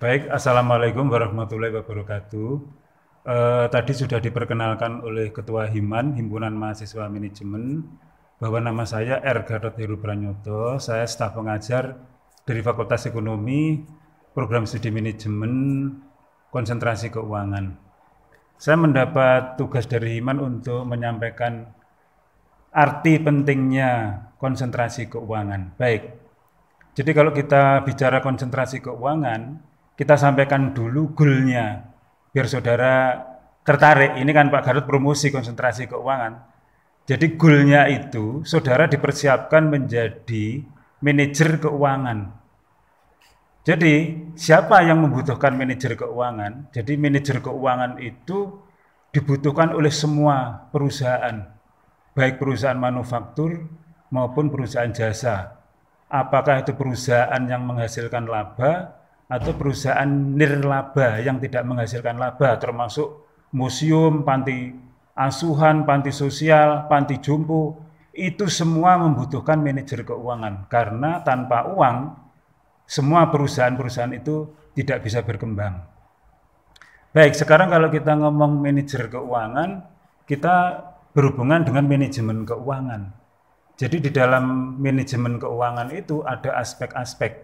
Baik, Assalamualaikum warahmatullahi wabarakatuh. Tadi sudah diperkenalkan oleh Ketua Himan, Himpunan Mahasiswa Manajemen, bahwa nama saya R. Gatot Heru Pranyoto. Saya staf pengajar dari Fakultas Ekonomi, Program Studi Manajemen, Konsentrasi Keuangan. Saya mendapat tugas dari Himan untuk menyampaikan arti pentingnya konsentrasi keuangan. Baik, jadi kalau kita bicara konsentrasi keuangan, kita sampaikan dulu goalnya, biar saudara tertarik. Ini kan Pak Gatot promosi konsentrasi keuangan. Jadi goalnya itu, saudara dipersiapkan menjadi manajer keuangan. Jadi siapa yang membutuhkan manajer keuangan? Jadi manajer keuangan itu dibutuhkan oleh semua perusahaan, baik perusahaan manufaktur maupun perusahaan jasa. Apakah itu perusahaan yang menghasilkan laba atau perusahaan nirlaba yang tidak menghasilkan laba, termasuk museum, panti asuhan, panti sosial, panti jompo, itu semua membutuhkan manajer keuangan. Karena tanpa uang, semua perusahaan-perusahaan itu tidak bisa berkembang. Baik, sekarang kalau kita ngomong manajer keuangan, kita berhubungan dengan manajemen keuangan. Jadi di dalam manajemen keuangan itu ada aspek-aspek.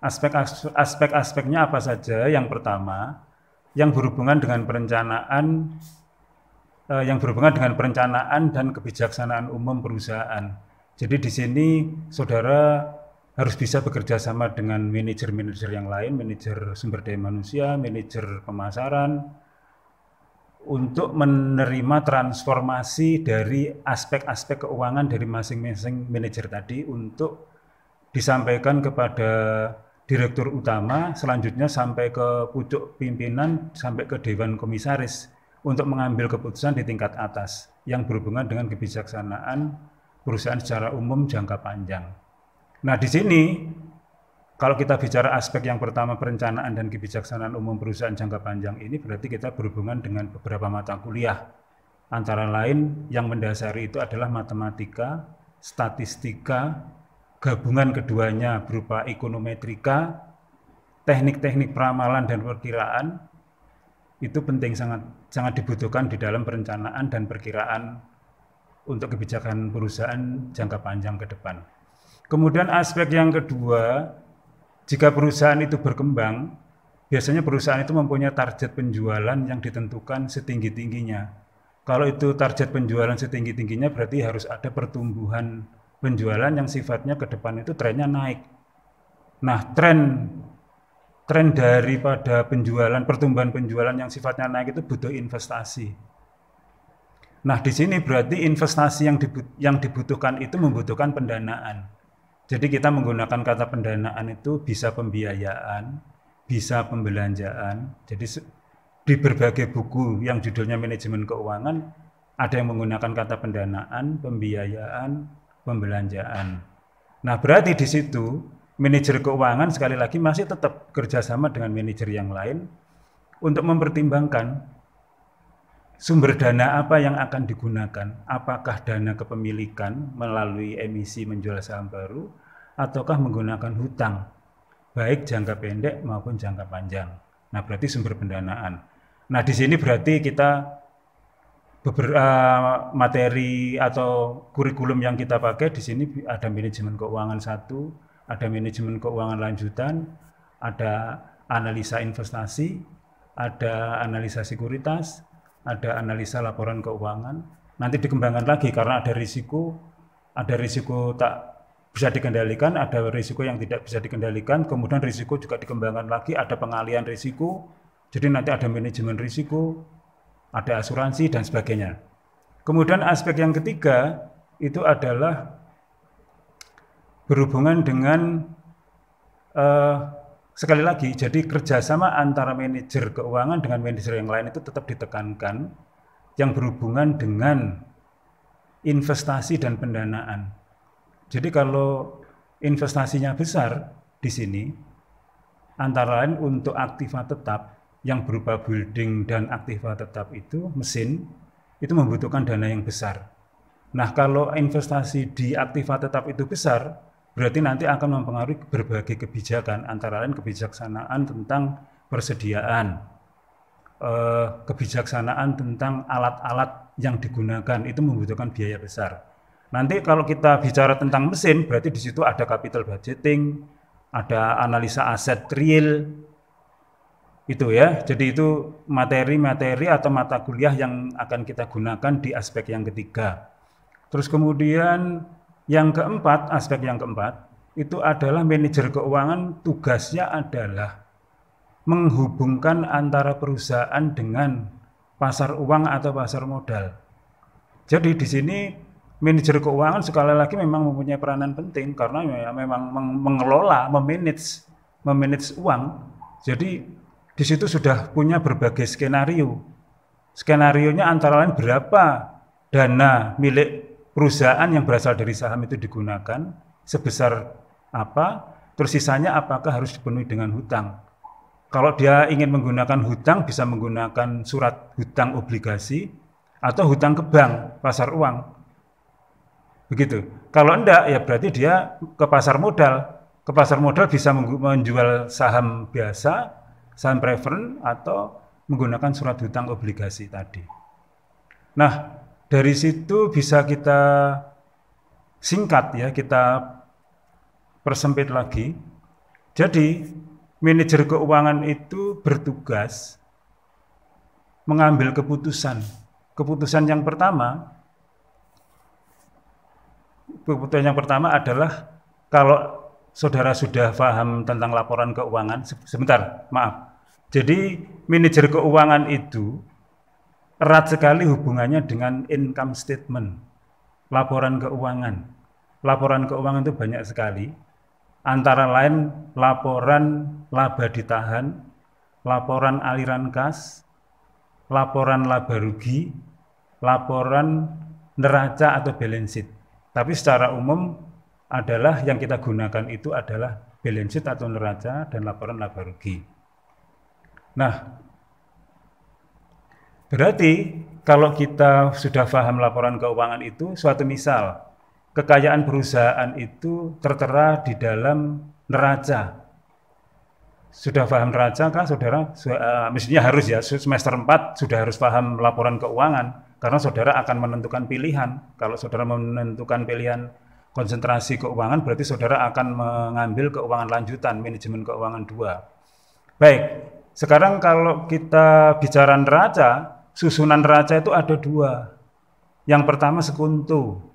Aspek-aspeknya apa saja? Yang pertama, yang berhubungan dengan perencanaan dan kebijaksanaan umum perusahaan. Jadi di sini saudara harus bisa bekerja sama dengan manajer-manajer yang lain, manajer sumber daya manusia, manajer pemasaran, untuk menerima transformasi dari aspek-aspek keuangan dari masing-masing manajer tadi untuk disampaikan kepada direktur utama, selanjutnya sampai ke pucuk pimpinan, sampai ke dewan komisaris untuk mengambil keputusan di tingkat atas yang berhubungan dengan kebijaksanaan perusahaan secara umum jangka panjang. Nah, di sini kalau kita bicara aspek yang pertama perencanaan dan kebijaksanaan umum perusahaan jangka panjang ini berarti kita berhubungan dengan beberapa mata kuliah. Antara lain yang mendasari itu adalah matematika, statistika, gabungan keduanya berupa ekonometrika, teknik-teknik peramalan dan perkiraan. Itu penting, sangat dibutuhkan di dalam perencanaan dan perkiraan untuk kebijakan perusahaan jangka panjang ke depan. Kemudian aspek yang kedua, jika perusahaan itu berkembang, biasanya perusahaan itu mempunyai target penjualan yang ditentukan setinggi-tingginya. Kalau itu target penjualan setinggi-tingginya berarti harus ada pertumbuhan penjualan yang sifatnya ke depan itu trennya naik. Nah, tren daripada pertumbuhan penjualan yang sifatnya naik itu butuh investasi. Nah, di sini berarti investasi yang dibutuhkan itu membutuhkan pendanaan. Jadi kita menggunakan kata pendanaan itu bisa pembiayaan, bisa pembelanjaan. Jadi di berbagai buku yang judulnya manajemen keuangan ada yang menggunakan kata pendanaan, pembiayaan, pembelanjaan. Nah, berarti di situ manajer keuangan sekali lagi masih tetap kerjasama dengan manajer yang lain untuk mempertimbangkan sumber dana apa yang akan digunakan, apakah dana kepemilikan melalui emisi menjual saham baru, ataukah menggunakan hutang, baik jangka pendek maupun jangka panjang. Nah, berarti sumber pendanaan. Nah, di sini berarti kita materi atau kurikulum yang kita pakai di sini ada manajemen keuangan 1, ada manajemen keuangan lanjutan, ada analisa investasi, ada analisa sekuritas, ada analisa laporan keuangan. Nanti dikembangkan lagi karena ada risiko tak bisa dikendalikan, ada risiko yang tidak bisa dikendalikan, kemudian risiko juga dikembangkan lagi, ada pengalihan risiko, jadi nanti ada manajemen risiko, ada asuransi dan sebagainya. Kemudian aspek yang ketiga itu adalah berhubungan dengan sekali lagi, jadi kerjasama antara manajer keuangan dengan manajer yang lain itu tetap ditekankan yang berhubungan dengan investasi dan pendanaan. Jadi kalau investasinya besar di sini, antara lain untuk aktiva tetap yang berupa building dan aktiva tetap itu, mesin, itu membutuhkan dana yang besar. Nah, kalau investasi di aktiva tetap itu besar, berarti nanti akan mempengaruhi berbagai kebijakan, antara lain kebijaksanaan tentang persediaan, kebijaksanaan tentang alat-alat yang digunakan, itu membutuhkan biaya besar. Nanti kalau kita bicara tentang mesin, berarti di situ ada capital budgeting, ada analisa aset real, itu ya. Jadi itu materi-materi atau mata kuliah yang akan kita gunakan di aspek yang ketiga. Terus kemudian yang keempat, aspek yang keempat, itu adalah manajer keuangan tugasnya adalah menghubungkan antara perusahaan dengan pasar uang atau pasar modal. Jadi di sini manajer keuangan sekali lagi memang mempunyai peranan penting karena memang mengelola, memanage uang. Jadi di situ sudah punya berbagai skenario. Skenarionya antara lain berapa dana milik perusahaan yang berasal dari saham itu digunakan, sebesar apa, terus sisanya apakah harus dipenuhi dengan hutang. Kalau dia ingin menggunakan hutang, bisa menggunakan surat hutang obligasi atau hutang ke bank, pasar uang. Begitu. Kalau enggak, ya berarti dia ke pasar modal. Ke pasar modal bisa menjual saham biasa, saham preference, atau menggunakan surat hutang obligasi tadi. Nah, dari situ bisa kita singkat ya, kita persempit lagi. Jadi, manajer keuangan itu bertugas mengambil keputusan. Keputusan yang pertama adalah kalau saudara sudah paham tentang laporan keuangan, sebentar, maaf. Jadi manajer keuangan itu erat sekali hubungannya dengan income statement, laporan keuangan. Laporan keuangan itu banyak sekali. Antara lain laporan laba ditahan, laporan aliran kas, laporan laba rugi, laporan neraca atau balance sheet. Tapi secara umum adalah yang kita gunakan itu adalah balance sheet atau neraca dan laporan laba rugi. Nah, berarti kalau kita sudah paham laporan keuangan itu, suatu misal kekayaan perusahaan itu tertera di dalam neraca. Sudah paham neraca kan saudara? Mestinya harus ya, semester 4 sudah harus paham laporan keuangan. Karena saudara akan menentukan pilihan. Kalau saudara menentukan pilihan konsentrasi keuangan, berarti saudara akan mengambil keuangan lanjutan, manajemen keuangan 2. Baik, sekarang kalau kita bicara neraca, susunan neraca itu ada 2. Yang pertama sekuntu.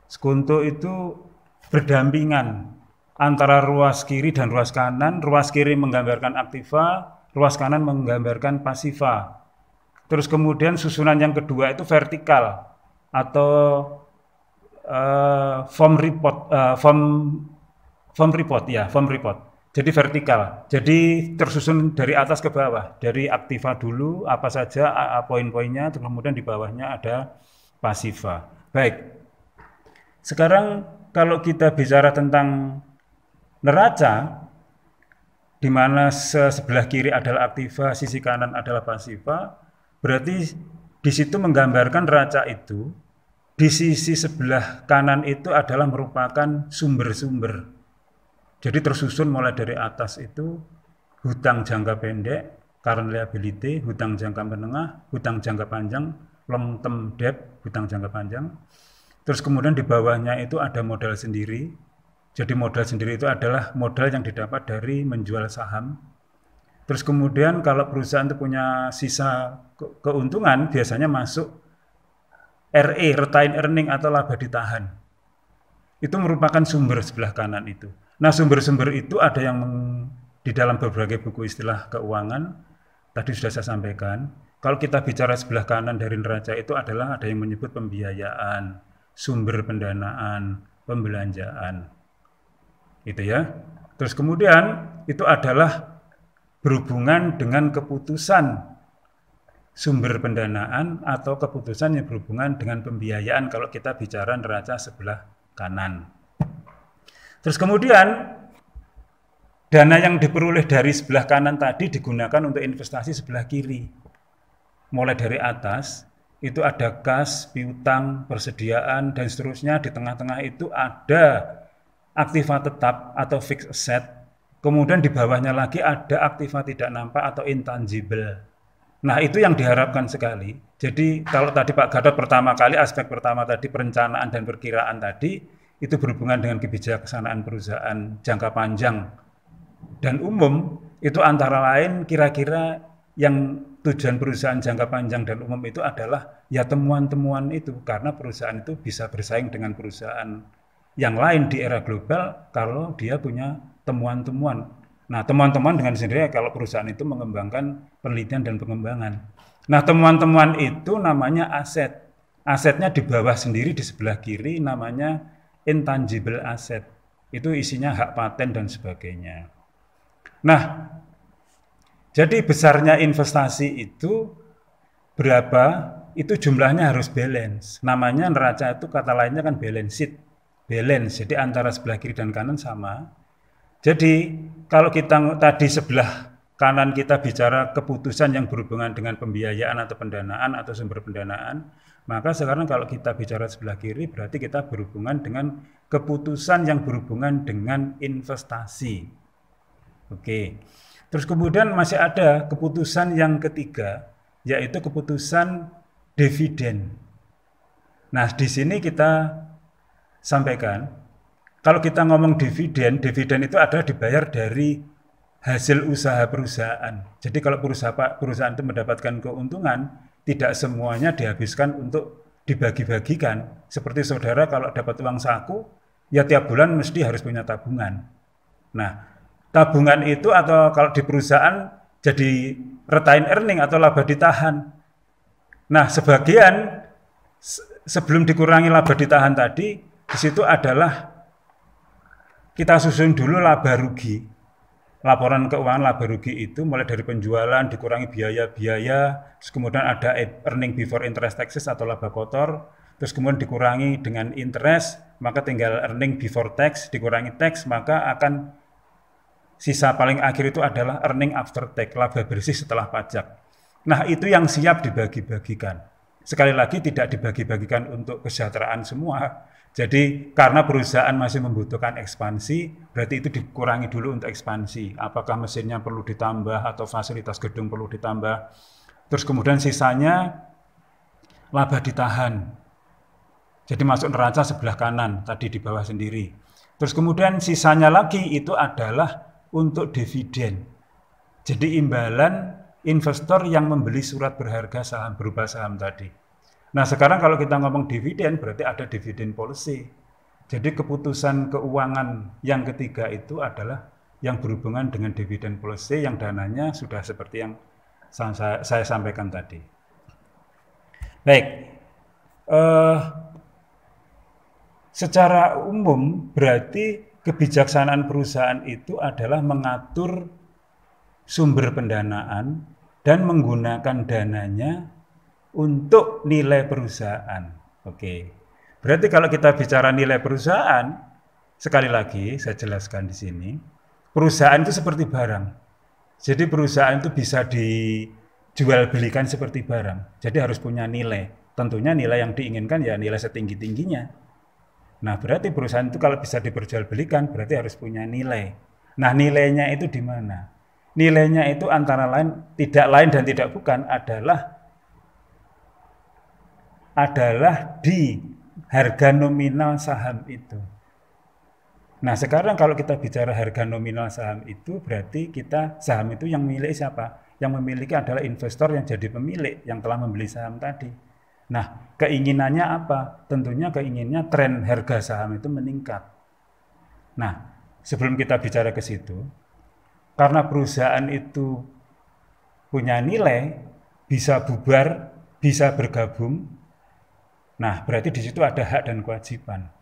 Sekuntu itu berdampingan antara ruas kiri dan ruas kanan. Ruas kiri menggambarkan aktiva, ruas kanan menggambarkan pasiva. Terus kemudian susunan yang kedua itu vertikal atau form report. Jadi vertikal. Jadi tersusun dari atas ke bawah. Dari aktiva dulu apa saja poin-poinnya, terus kemudian di bawahnya ada pasiva. Baik. Sekarang kalau kita bicara tentang neraca, di mana sebelah kiri adalah aktiva, sisi kanan adalah pasiva, berarti di situ menggambarkan neraca itu, di sisi sebelah kanan itu adalah merupakan sumber-sumber. Jadi tersusun mulai dari atas itu hutang jangka pendek, current liability, hutang jangka menengah, hutang jangka panjang, long term debt, hutang jangka panjang. Terus kemudian di bawahnya itu ada modal sendiri. Jadi modal sendiri itu adalah modal yang didapat dari menjual saham. Terus kemudian kalau perusahaan itu punya sisa keuntungan, biasanya masuk RE, retained earning atau laba ditahan. Itu merupakan sumber sebelah kanan itu. Nah, sumber-sumber itu ada yang di dalam berbagai buku istilah keuangan, tadi sudah saya sampaikan. Kalau kita bicara sebelah kanan dari neraca itu adalah ada yang menyebut pembiayaan, sumber pendanaan, pembelanjaan. Itu ya. Terus kemudian itu adalah berhubungan dengan keputusan sumber pendanaan atau keputusan yang berhubungan dengan pembiayaan kalau kita bicara neraca sebelah kanan. Terus kemudian dana yang diperoleh dari sebelah kanan tadi digunakan untuk investasi sebelah kiri. Mulai dari atas itu ada kas, piutang, persediaan, dan seterusnya. Di tengah-tengah itu ada aktiva tetap atau fixed asset, kemudian di bawahnya lagi ada aktiva tidak nampak atau intangible. Nah, itu yang diharapkan sekali. Jadi kalau tadi Pak Gatot pertama kali, aspek pertama tadi perencanaan dan perkiraan tadi, itu berhubungan dengan kebijaksanaan perusahaan jangka panjang dan umum, itu antara lain kira-kira yang tujuan perusahaan jangka panjang dan umum itu adalah ya temuan-temuan itu, karena perusahaan itu bisa bersaing dengan perusahaan yang lain di era global kalau dia punya temuan-temuan. Nah, temuan-temuan dengan sendirinya kalau perusahaan itu mengembangkan penelitian dan pengembangan. Nah, temuan-temuan itu namanya aset. Asetnya di bawah sendiri di sebelah kiri namanya intangible asset. Itu isinya hak paten dan sebagainya. Nah, jadi besarnya investasi itu berapa? Itu jumlahnya harus balance. Namanya neraca itu kata lainnya kan balance sheet. Balance, jadi antara sebelah kiri dan kanan sama. Jadi kalau kita tadi sebelah kanan kita bicara keputusan yang berhubungan dengan pembiayaan atau pendanaan atau sumber pendanaan, maka sekarang kalau kita bicara sebelah kiri berarti kita berhubungan dengan keputusan yang berhubungan dengan investasi. Oke. Terus kemudian masih ada keputusan yang ketiga, yaitu keputusan dividen. Nah, di sini kita sampaikan, kalau kita ngomong dividen, dividen itu adalah dibayar dari hasil usaha perusahaan. Jadi kalau perusahaan itu mendapatkan keuntungan, tidak semuanya dihabiskan untuk dibagi-bagikan. Seperti saudara kalau dapat uang saku, ya tiap bulan mesti harus punya tabungan. Nah, tabungan itu atau kalau di perusahaan jadi retained earning atau laba ditahan. Nah, sebagian sebelum dikurangi laba ditahan tadi, di situ adalah kita susun dulu laba rugi. Laporan keuangan laba rugi itu mulai dari penjualan, dikurangi biaya-biaya, terus kemudian ada earning before interest taxes atau laba kotor, terus kemudian dikurangi dengan interest, maka tinggal earning before tax, dikurangi tax, maka akan sisa paling akhir itu adalah earning after tax, laba bersih setelah pajak. Nah, itu yang siap dibagi-bagikan. Sekali lagi tidak dibagi-bagikan untuk kesejahteraan semua. Jadi karena perusahaan masih membutuhkan ekspansi, berarti itu dikurangi dulu untuk ekspansi. Apakah mesinnya perlu ditambah atau fasilitas gedung perlu ditambah. Terus kemudian sisanya laba ditahan. Jadi masuk neraca sebelah kanan, tadi di bawah sendiri. Terus kemudian sisanya lagi itu adalah untuk dividen. Jadi imbalan investor yang membeli surat berharga saham berupa saham tadi. Nah, sekarang kalau kita ngomong dividen berarti ada dividen policy. Jadi keputusan keuangan yang ketiga itu adalah yang berhubungan dengan dividen policy yang dananya sudah seperti yang saya sampaikan tadi. Baik, secara umum berarti kebijaksanaan perusahaan itu adalah mengatur sumber pendanaan dan menggunakan dananya untuk nilai perusahaan. Oke. Berarti kalau kita bicara nilai perusahaan, sekali lagi saya jelaskan di sini, perusahaan itu seperti barang. Jadi perusahaan itu bisa dijual belikan seperti barang. Jadi harus punya nilai. Tentunya nilai yang diinginkan ya nilai setinggi-tingginya. Nah, berarti perusahaan itu kalau bisa diperjualbelikan berarti harus punya nilai. Nah, nilainya itu di mana? Nilainya itu antara lain, tidak lain dan tidak bukan adalah di harga nominal saham itu. Nah, sekarang kalau kita bicara harga nominal saham itu berarti kita saham itu yang milik siapa? Yang memiliki adalah investor yang jadi pemilik yang telah membeli saham tadi. Nah, keinginannya apa? Tentunya keinginannya tren harga saham itu meningkat. Nah, sebelum kita bicara ke situ, karena perusahaan itu punya nilai, bisa bubar, bisa bergabung. Nah, berarti di situ ada hak dan kewajiban.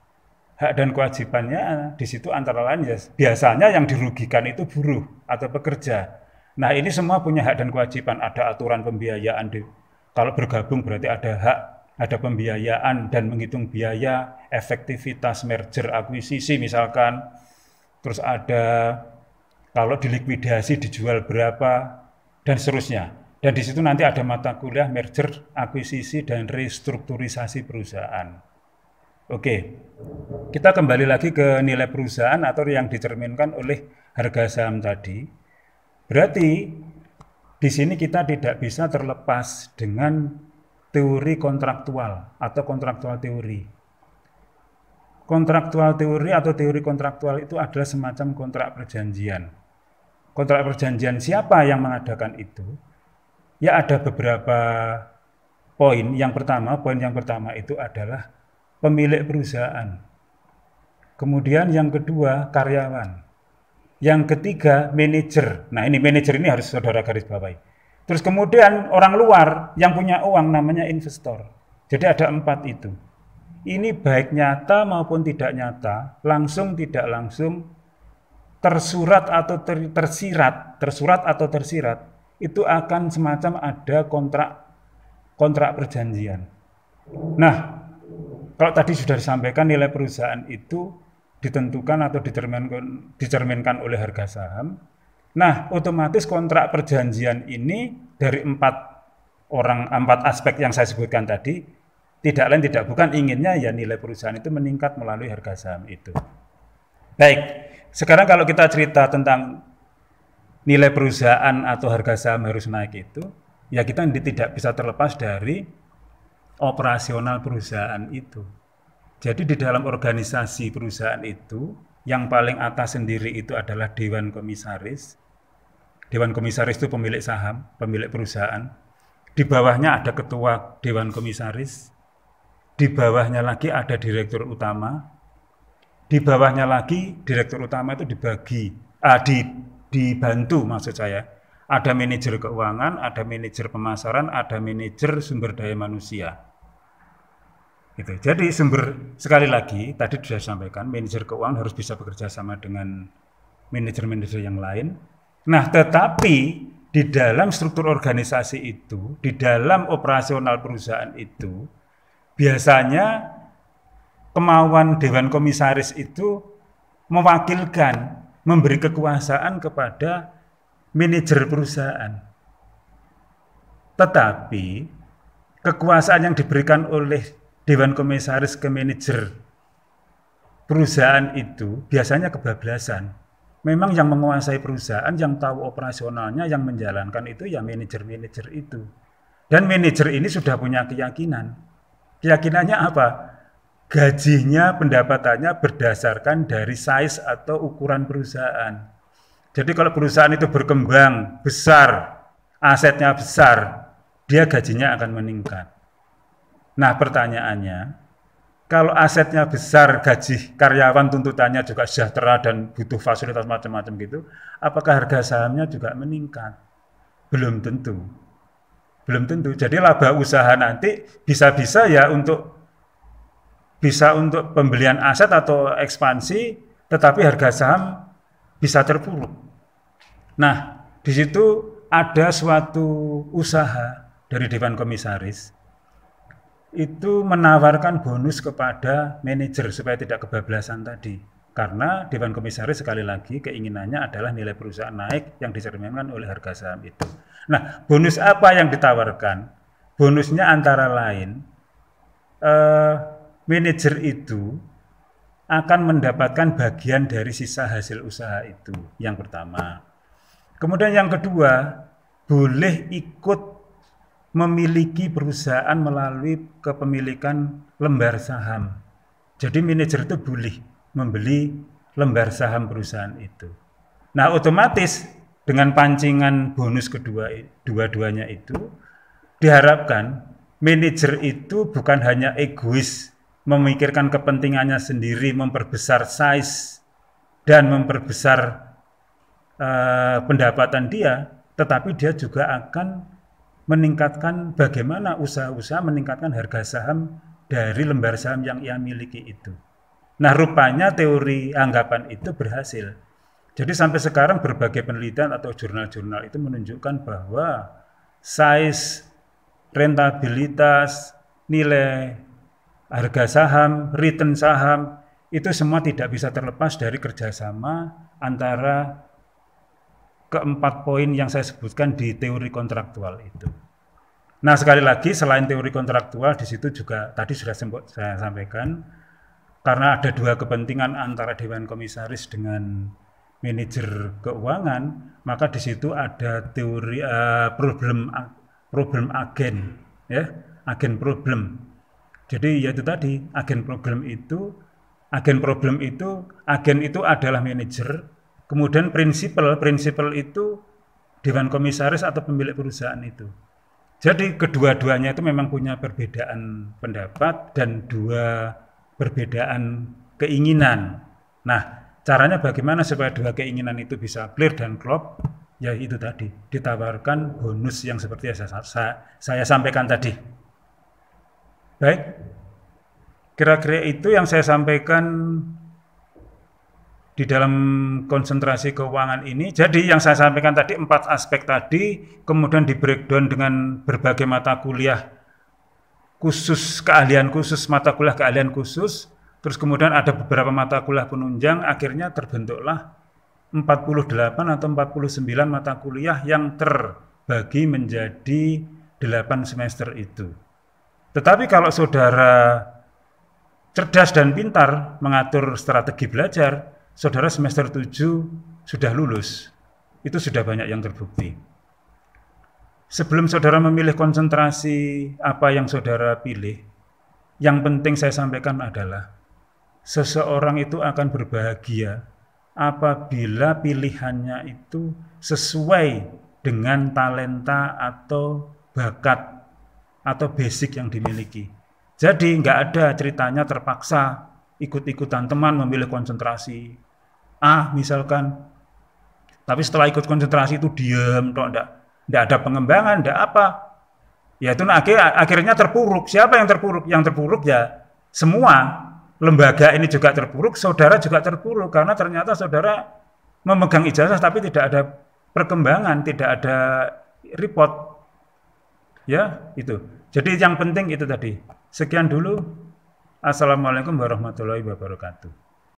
Hak dan kewajibannya di situ antara lain ya biasanya yang dirugikan itu buruh atau pekerja. Nah, ini semua punya hak dan kewajiban. Ada aturan pembiayaan. Kalau bergabung berarti ada hak, ada pembiayaan dan menghitung biaya, efektivitas merger akuisisi misalkan. Terus ada kalau dilikuidasi dijual berapa dan seterusnya. Dan di situ nanti ada mata kuliah merger, akuisisi, dan restrukturisasi perusahaan. Oke, kita kembali lagi ke nilai perusahaan atau yang dicerminkan oleh harga saham tadi. Berarti di sini kita tidak bisa terlepas dengan teori kontraktual atau kontraktual teori. Kontraktual teori atau teori kontraktual itu adalah semacam kontrak perjanjian. Kontrak perjanjian siapa yang mengadakan itu? Ya ada beberapa poin. Poin yang pertama itu adalah pemilik perusahaan. Kemudian yang kedua karyawan. Yang ketiga manajer. Nah ini manajer ini harus saudara garis bawahi. Terus kemudian orang luar yang punya uang namanya investor. Jadi ada 4 itu. Ini baik nyata maupun tidak nyata, langsung tidak langsung, tersurat atau tersirat, itu akan semacam ada kontrak perjanjian. Nah, kalau tadi sudah disampaikan nilai perusahaan itu ditentukan atau dicerminkan oleh harga saham. Nah, otomatis kontrak perjanjian ini dari 4 aspek yang saya sebutkan tadi, tidak lain tidak bukan inginnya ya nilai perusahaan itu meningkat melalui harga saham itu. Baik. Sekarang kalau kita cerita tentang nilai perusahaan atau harga saham harus naik itu, ya kita tidak bisa terlepas dari operasional perusahaan itu. Jadi di dalam organisasi perusahaan itu, yang paling atas sendiri itu adalah Dewan Komisaris. Dewan Komisaris itu pemilik saham, pemilik perusahaan. Di bawahnya ada ketua Dewan Komisaris. Di bawahnya lagi ada direktur utama. Di bawahnya lagi direktur utama itu dibantu maksud saya. Ada manajer keuangan, ada manajer pemasaran, ada manajer sumber daya manusia. Gitu. Jadi sekali lagi tadi sudah disampaikan manajer keuangan harus bisa bekerja sama dengan manajer-manajer yang lain. Nah, tetapi di dalam struktur organisasi itu, di dalam operasional perusahaan itu, biasanya kemauan Dewan Komisaris itu mewakilkan, memberi kekuasaan kepada manajer perusahaan. Tetapi kekuasaan yang diberikan oleh Dewan Komisaris ke manajer perusahaan itu biasanya kebablasan. Memang yang menguasai perusahaan, yang tahu operasionalnya, yang menjalankan itu ya manajer-manajer itu. Dan manajer ini sudah punya keyakinan. Keyakinannya apa? Gajinya, pendapatannya berdasarkan dari size atau ukuran perusahaan. Jadi kalau perusahaan itu berkembang, besar, asetnya besar, dia gajinya akan meningkat. Nah pertanyaannya, kalau asetnya besar, gaji karyawan tuntutannya juga sejahtera dan butuh fasilitas macam-macam gitu, apakah harga sahamnya juga meningkat? Belum tentu. Belum tentu. Jadi laba usaha nanti bisa-bisa ya untuk pembelian aset atau ekspansi, tetapi harga saham bisa terpuruk. Nah, di situ ada suatu usaha dari Dewan Komisaris itu menawarkan bonus kepada manajer supaya tidak kebablasan tadi. Karena Dewan Komisaris sekali lagi keinginannya adalah nilai perusahaan naik yang dicerminkan oleh harga saham itu. Nah, bonus apa yang ditawarkan? Bonusnya antara lain manajer itu akan mendapatkan bagian dari sisa hasil usaha itu, yang pertama. Kemudian yang kedua, boleh ikut memiliki perusahaan melalui kepemilikan lembar saham. Jadi manajer itu boleh membeli lembar saham perusahaan itu. Nah, otomatis dengan pancingan bonus dua-duanya itu, diharapkan manajer itu bukan hanya egois memikirkan kepentingannya sendiri, memperbesar size dan memperbesar pendapatan dia, tetapi dia juga akan meningkatkan bagaimana usaha-usaha meningkatkan harga saham dari lembar saham yang ia miliki itu. Nah, rupanya teori anggapan itu berhasil. Jadi sampai sekarang berbagai penelitian atau jurnal-jurnal itu menunjukkan bahwa size, rentabilitas, nilai harga saham, return saham, itu semua tidak bisa terlepas dari kerjasama antara keempat poin yang saya sebutkan di teori kontraktual itu. Nah, sekali lagi selain teori kontraktual, di situ juga tadi sudah saya sampaikan, karena ada dua kepentingan antara Dewan Komisaris dengan manajer keuangan, maka di situ ada teori problem agen, ya, agen problem. Jadi yaitu tadi agen itu adalah manajer, kemudian prinsipal itu Dewan Komisaris atau pemilik perusahaan itu. Jadi kedua-duanya itu memang punya perbedaan pendapat dan dua perbedaan keinginan. Nah, caranya bagaimana supaya dua keinginan itu bisa clear dan klop? Ya itu tadi, ditawarkan bonus yang seperti yang saya sampaikan tadi. Baik, kira-kira itu yang saya sampaikan di dalam konsentrasi keuangan ini. Jadi yang saya sampaikan tadi 4 aspek tadi, kemudian di breakdown dengan berbagai mata kuliah khusus, mata kuliah keahlian khusus, terus kemudian ada beberapa mata kuliah penunjang, akhirnya terbentuklah 48 atau 49 mata kuliah yang terbagi menjadi 8 semester itu. Tetapi kalau saudara cerdas dan pintar mengatur strategi belajar, saudara semester 7 sudah lulus. Itu sudah banyak yang terbukti. Sebelum saudara memilih konsentrasi apa yang saudara pilih, yang penting saya sampaikan adalah seseorang itu akan berbahagia apabila pilihannya itu sesuai dengan talenta atau bakat atau basic yang dimiliki. Jadi nggak ada ceritanya terpaksa ikut-ikutan teman memilih konsentrasi A misalkan, tapi setelah ikut konsentrasi itu diam, nggak ada pengembangan, nggak apa. Ya itu akhirnya terpuruk. Siapa yang terpuruk? Yang terpuruk ya semua lembaga ini juga terpuruk, saudara juga terpuruk karena ternyata saudara memegang ijazah tapi tidak ada perkembangan, tidak ada report. Ya, itu. Jadi yang penting itu tadi. Sekian dulu. Assalamualaikum warahmatullahi wabarakatuh.